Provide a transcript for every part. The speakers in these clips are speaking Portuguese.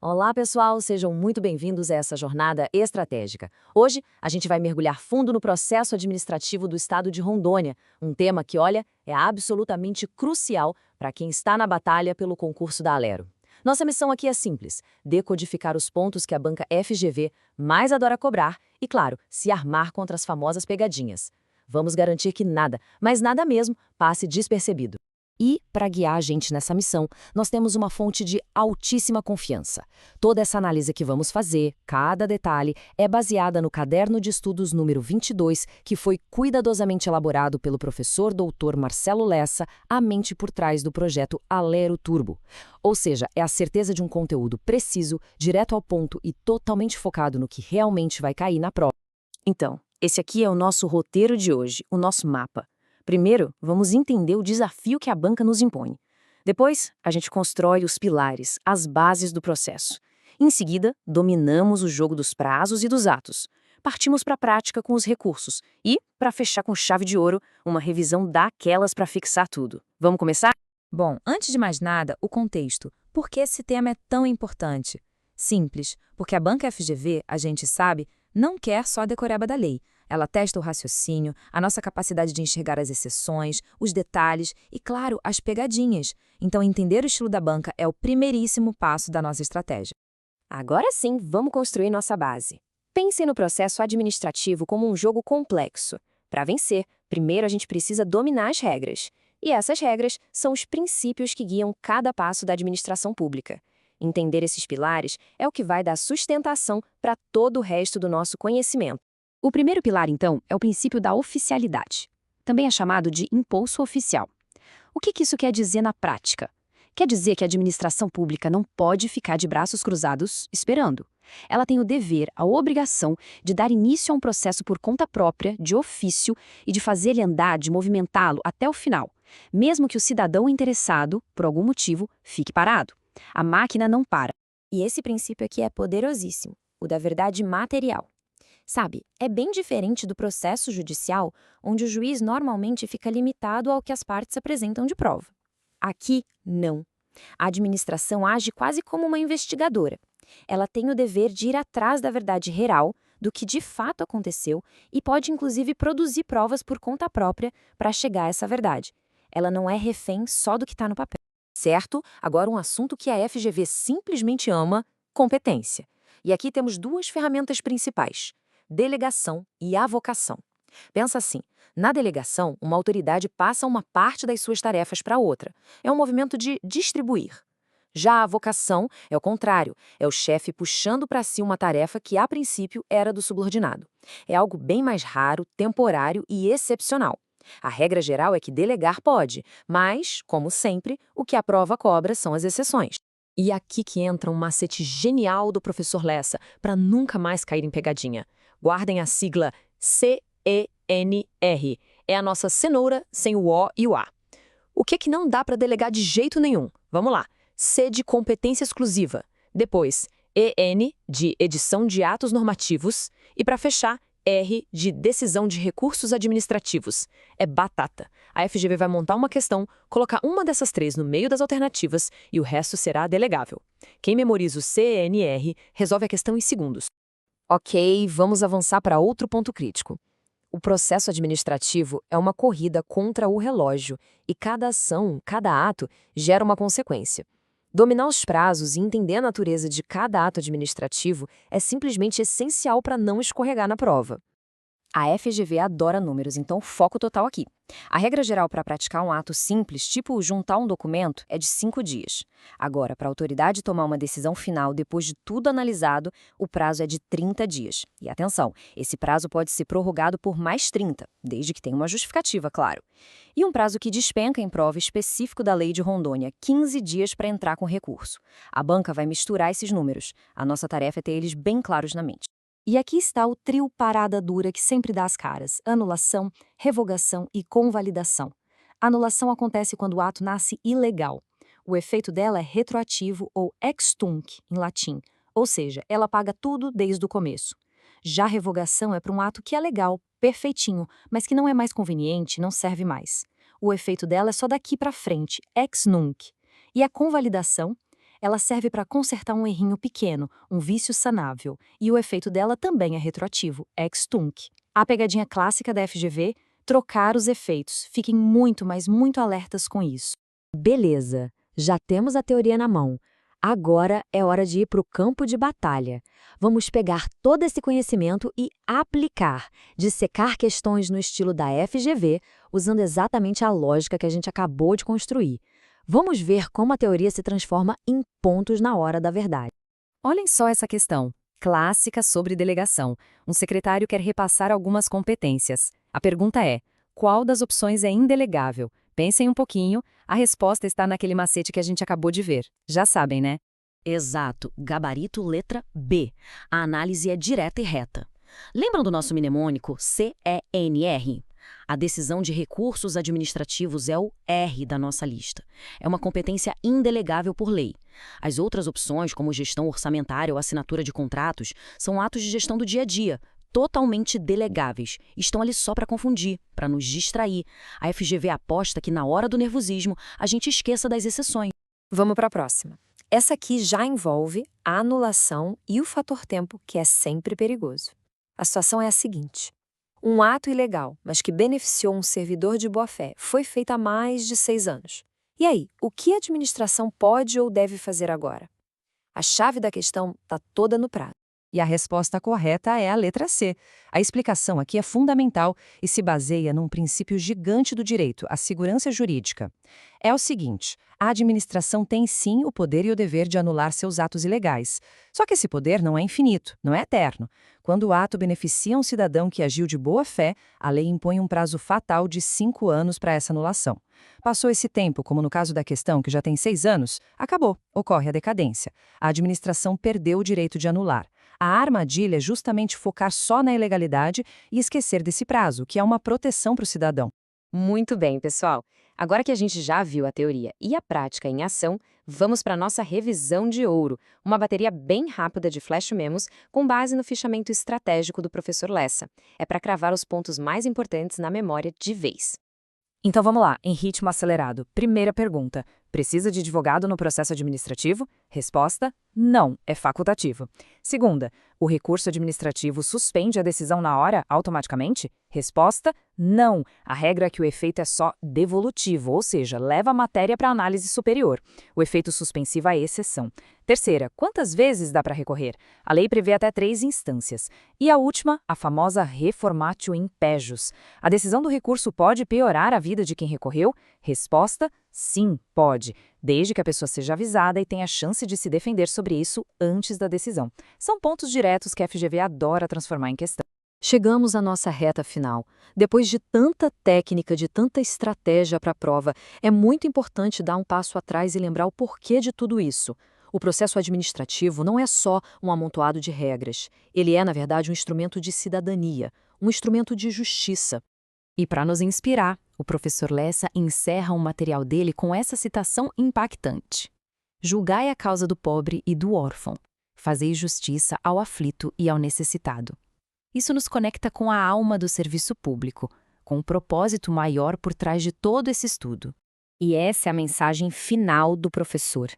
Olá, pessoal, sejam muito bem-vindos a essa jornada estratégica. Hoje, a gente vai mergulhar fundo no processo administrativo do estado de Rondônia, um tema que, olha, é absolutamente crucial para quem está na batalha pelo concurso da Alero. Nossa missão aqui é simples: decodificar os pontos que a banca FGV mais adora cobrar e, claro, se armar contra as famosas pegadinhas. Vamos garantir que nada, mas nada mesmo, passe despercebido. E, para guiar a gente nessa missão, nós temos uma fonte de altíssima confiança. Toda essa análise que vamos fazer, cada detalhe, é baseada no Caderno de Estudos número 22, que foi cuidadosamente elaborado pelo professor doutor Marcelo Lessa, a mente por trás do projeto Alero Turbo. Ou seja, é a certeza de um conteúdo preciso, direto ao ponto e totalmente focado no que realmente vai cair na prova. Então, esse aqui é o nosso roteiro de hoje, o nosso mapa. Primeiro, vamos entender o desafio que a banca nos impõe. Depois, a gente constrói os pilares, as bases do processo. Em seguida, dominamos o jogo dos prazos e dos atos. Partimos para a prática com os recursos e, para fechar com chave de ouro, uma revisão daquelas para fixar tudo. Vamos começar? Bom, antes de mais nada, o contexto. Por que esse tema é tão importante? Simples, porque a banca FGV, a gente sabe, não quer só a decoreba da lei. Ela testa o raciocínio, a nossa capacidade de enxergar as exceções, os detalhes e, claro, as pegadinhas. Então, entender o estilo da banca é o primeiríssimo passo da nossa estratégia. Agora sim, vamos construir nossa base. Pense no processo administrativo como um jogo complexo. Para vencer, primeiro a gente precisa dominar as regras. E essas regras são os princípios que guiam cada passo da administração pública. Entender esses pilares é o que vai dar sustentação para todo o resto do nosso conhecimento. O primeiro pilar, então, é o princípio da oficialidade. Também é chamado de impulso oficial. O que isso quer dizer na prática? Quer dizer que a administração pública não pode ficar de braços cruzados esperando. Ela tem o dever, a obrigação de dar início a um processo por conta própria, de ofício, e de fazer ele andar, de movimentá-lo até o final, mesmo que o cidadão interessado, por algum motivo, fique parado. A máquina não para. E esse princípio aqui é poderosíssimo, o da verdade material. Sabe, é bem diferente do processo judicial, onde o juiz normalmente fica limitado ao que as partes apresentam de prova. Aqui, não. A administração age quase como uma investigadora. Ela tem o dever de ir atrás da verdade real, do que de fato aconteceu, e pode inclusive produzir provas por conta própria para chegar a essa verdade. Ela não é refém só do que está no papel. Certo? Agora um assunto que a FGV simplesmente ama: competência. E aqui temos duas ferramentas principais: delegação e avocação. Pensa assim: na delegação, uma autoridade passa uma parte das suas tarefas para outra. É um movimento de distribuir. Já a avocação é o contrário, é o chefe puxando para si uma tarefa que, a princípio, era do subordinado. É algo bem mais raro, temporário e excepcional. A regra geral é que delegar pode, mas, como sempre, o que a prova cobra são as exceções. E aqui que entra um macete genial do professor Lessa para nunca mais cair em pegadinha. Guardem a sigla CENR. É a nossa cenoura sem o O e o A. O que não dá para delegar de jeito nenhum? Vamos lá. C de competência exclusiva. Depois, EN de edição de atos normativos. E para fechar, R de decisão de recursos administrativos. É batata. A FGV vai montar uma questão, colocar uma dessas três no meio das alternativas e o resto será delegável. Quem memoriza o CNR resolve a questão em segundos. Ok, vamos avançar para outro ponto crítico. O processo administrativo é uma corrida contra o relógio e cada ação, cada ato, gera uma consequência. Dominar os prazos e entender a natureza de cada ato administrativo é simplesmente essencial para não escorregar na prova. A FGV adora números, então foco total aqui. A regra geral para praticar um ato simples, tipo juntar um documento, é de 5 dias. Agora, para a autoridade tomar uma decisão final depois de tudo analisado, o prazo é de 30 dias. E atenção, esse prazo pode ser prorrogado por mais 30, desde que tenha uma justificativa, claro. E um prazo que despenca em prova específico da Lei de Rondônia, 15 dias para entrar com recurso. A banca vai misturar esses números. A nossa tarefa é ter eles bem claros na mente. E aqui está o trio parada dura que sempre dá as caras: anulação, revogação e convalidação. A anulação acontece quando o ato nasce ilegal. O efeito dela é retroativo ou ex tunc, em latim, ou seja, ela apaga tudo desde o começo. Já a revogação é para um ato que é legal, perfeitinho, mas que não é mais conveniente, não serve mais. O efeito dela é só daqui para frente, ex nunc. E a convalidação Ela serve para consertar um errinho pequeno, um vício sanável, e o efeito dela também é retroativo, ex tunc. A pegadinha clássica da FGV, trocar os efeitos. Fiquem muito, mas muito alertas com isso. Beleza, já temos a teoria na mão. Agora é hora de ir para o campo de batalha. Vamos pegar todo esse conhecimento e aplicar, dissecar questões no estilo da FGV, usando exatamente a lógica que a gente acabou de construir. Vamos ver como a teoria se transforma em pontos na hora da verdade. Olhem só essa questão, clássica sobre delegação. Um secretário quer repassar algumas competências. A pergunta é: qual das opções é indelegável? Pensem um pouquinho, a resposta está naquele macete que a gente acabou de ver. Já sabem, né? Exato, gabarito letra B. A análise é direta e reta. Lembram do nosso mnemônico CENR? A decisão de recursos administrativos é o R da nossa lista. É uma competência indelegável por lei. As outras opções, como gestão orçamentária ou assinatura de contratos, são atos de gestão do dia a dia, totalmente delegáveis. Estão ali só para confundir, para nos distrair. A FGV aposta que na hora do nervosismo a gente esqueça das exceções. Vamos para a próxima. Essa aqui já envolve a anulação e o fator tempo, que é sempre perigoso. A situação é a seguinte: um ato ilegal, mas que beneficiou um servidor de boa-fé, foi feito há mais de 6 anos. E aí, o que a administração pode ou deve fazer agora? A chave da questão está toda no prazo. E a resposta correta é a letra C. A explicação aqui é fundamental e se baseia num princípio gigante do direito, a segurança jurídica. É o seguinte: a administração tem sim o poder e o dever de anular seus atos ilegais. Só que esse poder não é infinito, não é eterno. Quando o ato beneficia um cidadão que agiu de boa fé, a lei impõe um prazo fatal de 5 anos para essa anulação. Passou esse tempo, como no caso da questão, que já tem 6 anos, acabou, ocorre a decadência. A administração perdeu o direito de anular. A armadilha é justamente focar só na ilegalidade e esquecer desse prazo, que é uma proteção para o cidadão. Muito bem, pessoal. Agora que a gente já viu a teoria e a prática em ação, vamos para a nossa revisão de ouro, uma bateria bem rápida de flash memos com base no fichamento estratégico do professor Lessa. É para cravar os pontos mais importantes na memória de vez. Então vamos lá, em ritmo acelerado. Primeira pergunta: precisa de advogado no processo administrativo? Resposta: não, é facultativo. Segunda: o recurso administrativo suspende a decisão na hora, automaticamente? Resposta: não. A regra é que o efeito é só devolutivo, ou seja, leva a matéria para análise superior. O efeito suspensivo é exceção. Terceira: quantas vezes dá para recorrer? A lei prevê até 3 instâncias. E a última, a famosa reformatio impejus. A decisão do recurso pode piorar a vida de quem recorreu? Resposta: sim, pode, desde que a pessoa seja avisada e tenha chance de se defender sobre isso antes da decisão. São pontos diretos que a FGV adora transformar em questão. Chegamos à nossa reta final. Depois de tanta técnica, de tanta estratégia para a prova, é muito importante dar um passo atrás e lembrar o porquê de tudo isso. O processo administrativo não é só um amontoado de regras. Ele é, na verdade, um instrumento de cidadania, um instrumento de justiça. E para nos inspirar, o professor Lessa encerra um material dele com essa citação impactante: julgai a causa do pobre e do órfão, fazei justiça ao aflito e ao necessitado. Isso nos conecta com a alma do serviço público, com um propósito maior por trás de todo esse estudo. E essa é a mensagem final do professor.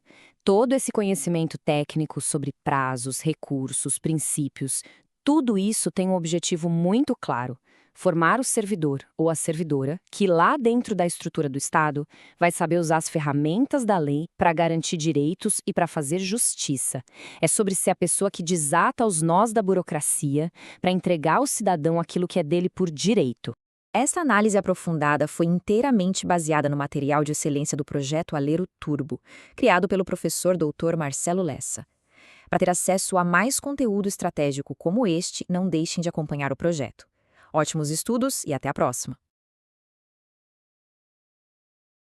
Todo esse conhecimento técnico sobre prazos, recursos, princípios, tudo isso tem um objetivo muito claro: formar o servidor ou a servidora que, lá dentro da estrutura do Estado, vai saber usar as ferramentas da lei para garantir direitos e para fazer justiça. É sobre ser a pessoa que desata os nós da burocracia para entregar ao cidadão aquilo que é dele por direito. Essa análise aprofundada foi inteiramente baseada no material de excelência do projeto Alero Turbo, criado pelo professor Dr. Marcelo Lessa. Para ter acesso a mais conteúdo estratégico como este, não deixem de acompanhar o projeto. Ótimos estudos e até a próxima!